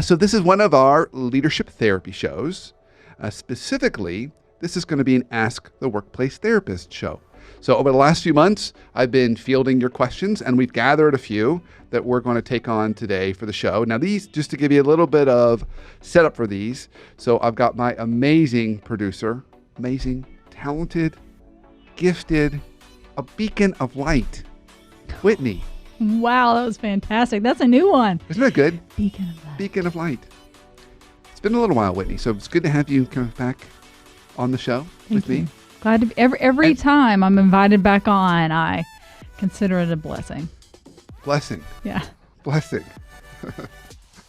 So this is one of our leadership therapy shows. Specifically, this is going to be an Ask the Workplace Therapist show. So over the last few months, I've been fielding your questions, and we've gathered a few that we're going to take on today for the show. Now these, just to give you a little bit of setup for these. So I've got my amazing producer, amazing, talented, gifted, a beacon of light, Whitney. Wow, that was fantastic. That's a new one. Isn't that good? Beacon of light. Beacon of light. It's been a little while, Whitney, so it's good to have you come back on the show with me. Glad to be, every time I'm invited back on, I consider it a blessing. Blessing. Yeah. Blessing.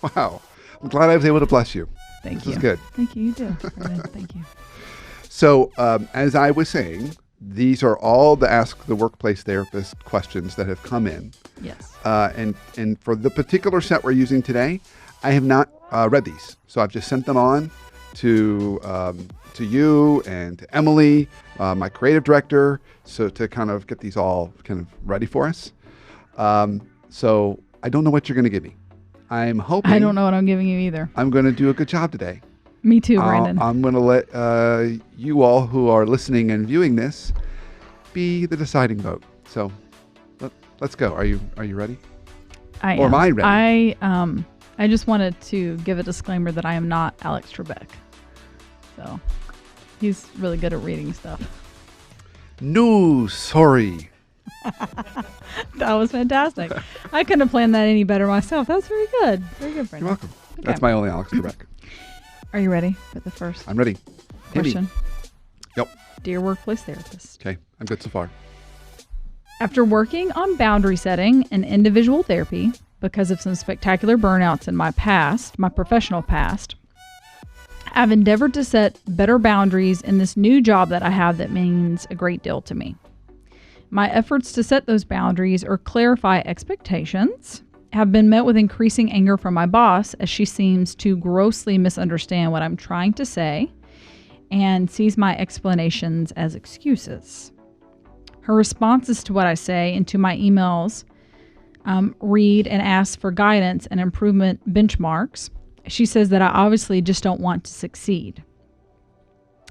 Wow. I'm glad I was able to bless you. Thank you. This is good. Thank you. You too. Thank you. So as I was saying, these are all the Ask the Workplace Therapist questions that have come in. Yes. And for the particular set we're using today, I have not read these. So I've just sent them on to you and to Emily, my creative director, so to kind of get these all kind of ready for us. So I don't know what you're going to give me. I'm hoping. I don't know what I'm giving you either. I'm going to do a good job today. Me too, Brandon. I'm going to let you all who are listening and viewing this be the deciding vote. So let's go. Are you ready? I am. Or am I ready? I just wanted to give a disclaimer that I am not Alex Trebek. So he's really good at reading stuff. No, sorry. That was fantastic. I couldn't have planned that any better myself. That was very good. Very good, Brandon. You're welcome. Okay. That's my only Alex Trebek. Are you ready for the first I'm ready. question? Yep. Dear Workplace Therapist. Okay. I'm good so far. After working on boundary setting and individual therapy because of some spectacular burnouts in my professional past, I've endeavored to set better boundaries in this new job that I have that means a great deal to me. My efforts to set those boundaries or clarify expectations have been met with increasing anger from my boss, as she seems to grossly misunderstand what I'm trying to say and sees my explanations as excuses. Her responses to what I say and to my emails read and ask for guidance and improvement benchmarks. She says that I obviously just don't want to succeed.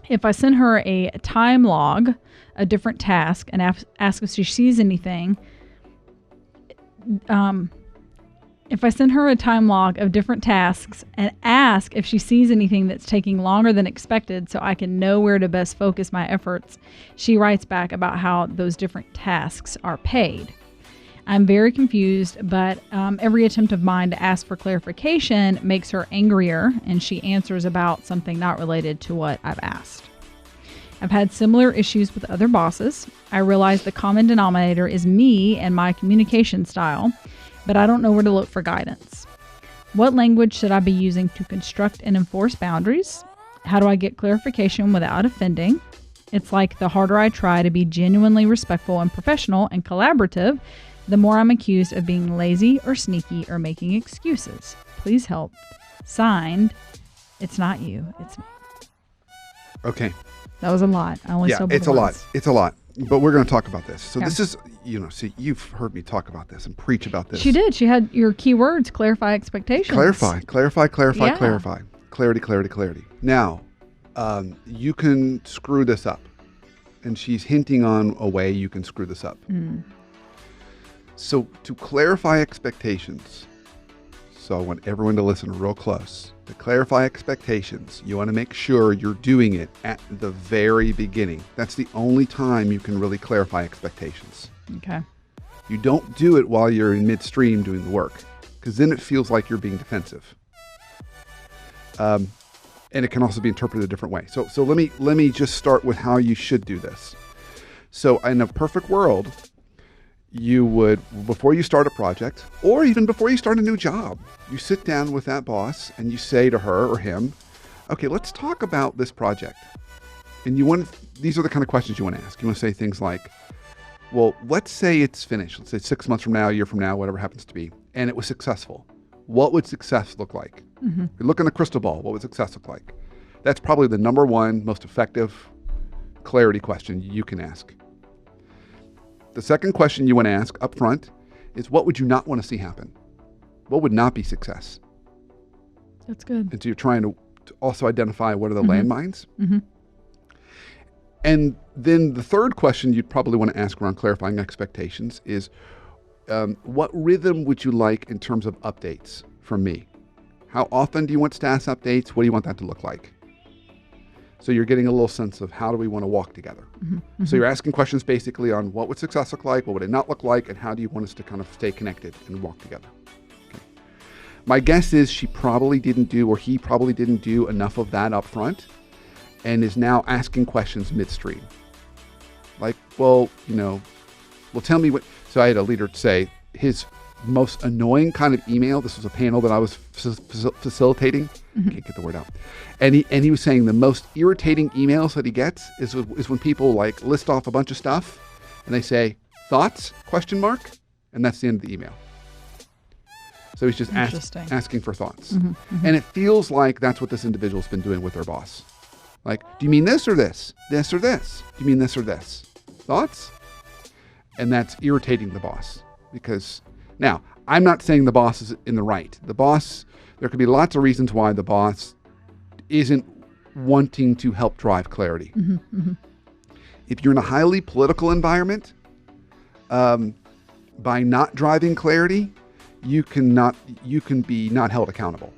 If I send her a time log, a different task, and ask if she sees anything, if I send her a time log of different tasks and ask if she sees anything that's taking longer than expected so I can know where to best focus my efforts, she writes back about how those different tasks are paid. I'm very confused, but every attempt of mine to ask for clarification makes her angrier, and she answers about something not related to what I've asked. I've had similar issues with other bosses. I realize the common denominator is me and my communication style, but I don't know where to look for guidance. What language should I be using to construct and enforce boundaries? How do I get clarification without offending? It's like the harder I try to be genuinely respectful and professional and collaborative, the more I'm accused of being lazy or sneaky or making excuses. Please help. Signed, it's not you, it's me. Okay. That was a lot. I only sobered it's a once. lot. It's a lot. But we're going to talk about this. So Yeah. this is, see, you've heard me talk about this and preach about this. She did. She had your key words, clarify expectations. Clarify. Yeah. Clarity. Now, you can screw this up. And she's hinting on a way you can screw this up. So to clarify expectations, so I want everyone to listen real close. To clarify expectations, you want to make sure you're doing it at the very beginning. That's the only time you can really clarify expectations. Okay. You don't do it while you're in midstream doing the work, because then it feels like you're being defensive. And it can also be interpreted a different way. So let me just start with how you should do this. So in a perfect world, you would, before you start a project, or even before you start a new job, you sit down with that boss and you say to her or him, okay, let's talk about this project. And these are the kind of questions you want to ask. You want to say things like, well, let's say it's finished. Let's say 6 months from now, a year from now, whatever happens to be, and it was successful. What would success look like? You look in the crystal ball, what would success look like? That's probably the number one most effective clarity question you can ask. The second question you want to ask up front is, what would you not want to see happen? What would not be success? That's good. And so you're trying to also identify what are the landmines. Mm-hmm. And then the third question you'd probably want to ask around clarifying expectations is, what rhythm would you like in terms of updates from me? How often do you want status updates? What do you want that to look like? So you're getting a little sense of how do we want to walk together. Mm-hmm. So you're asking questions basically on what would success look like, what would it not look like, and how do you want us to kind of stay connected and walk together. Okay. My guess is she probably didn't do, or he probably didn't do enough of that up front and is now asking questions midstream. Like, well, tell me what. So I had a leader say his most annoying kind of email. This was a panel that I was facilitating. Can't get the word out. And he was saying the most irritating emails that he gets is when people like list off a bunch of stuff and they say thoughts ? And that's the end of the email. So he's just asking for thoughts. And it feels like that's what this individual's been doing with their boss. Like, do you mean this or this? This or this? Do you mean this or this? Thoughts? And that's irritating the boss because now I'm not saying the boss is in the right. The boss, there could be lots of reasons why the boss isn't wanting to help drive clarity. If you're in a highly political environment, by not driving clarity, you can be not held accountable.